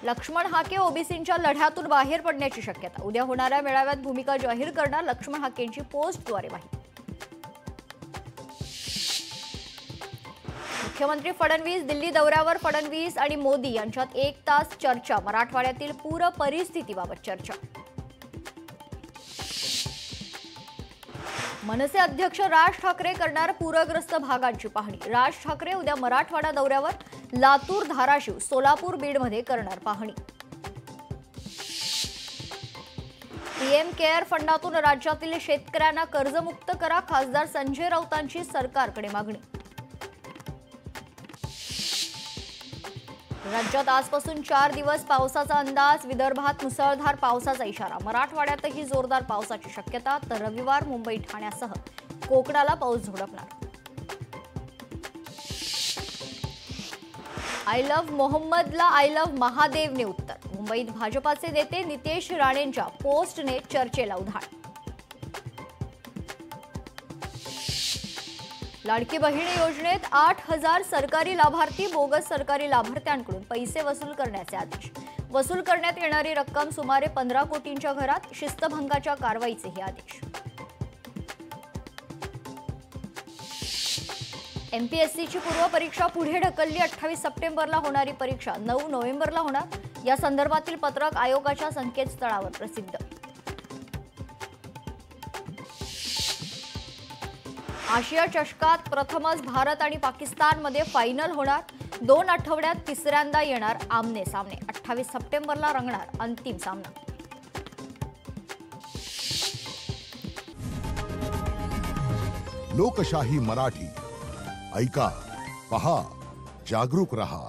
लक्ष्मण हाके ओबीसींच्या लढ्यातून बाहेर पडण्याची शक्यता। उद्या होणाऱ्या मेळाव्यात भूमिका जाहीर करणार लक्ष्मण हाकेंची पोस्टद्वारे माहिती। मुख्यमंत्री फडणवीस दिल्ली दौऱ्यावर। फडणवीस आणि मोदी यांच्यात 1 तास चर्चा। मराठवाड्यातील पूर परिस्थितीबाबत चर्चा। मनसे अध्यक्ष राज ठाकरे करणार पूरग्रस्त भागांची पाहणी। राज ठाकरे उद्या मराठवाडा दौऱ्यावर। लातूर, धाराशिव, सोलापूर, बीडमध्ये करणार पाहणी। पीएम केअर फंडातून राज्यातील शेतकऱ्यांना कर्जमुक्त करा। खासदार संजय राऊतांची सरकारकडे मागणी। राज्यात आजपासून 4 दिवस पावसाचा अंदाज। विदर्भात मुसळधार पावसाचा इशारा। मराठवाड्यातही जोरदार पावसाची शक्यता। तर रविवार मुंबई, ठाण्यासह कोकणाला पाऊस झोडपणार। आय लव्ह मोहम्मदला आय लव्ह महादेवने उत्तर। मुंबईत भाजपाचे नेते नितेश राणेंच्या पोस्टने चर्चेला उधाण। लाडकी बहीण योजनेत 8,000 सरकारी लाभार्थी। बोगस सरकारी लाभार्थ्यांकडून पैसे वसूल करण्याचे आदेश। वसूल करण्यात येणारी रक्कम सुमारे 15 कोटींच्या घरात। शिस्तभंगाच्या कारवाईचेही आदेश। एमपीएससीची पूर्व परीक्षा पुढे ढकलली। 28 सप्टेंबरला होणारी परीक्षा 9 नोव्हेंबरला होणार। या संदर्भातील पत्रक आयोगाच्या संकेतस्थळावर प्रसिद्ध। आशिया चषकात प्रथमच भारत आणि पाकिस्तानमध्ये फायनल होणार। 2 आठवड्यात तिसऱ्यांदा येणार आमने सामने। 28 सप्टेंबरला रंगणार अंतिम सामना। लोकशाही मराठी ऐका, पहा, जागरूक रहा।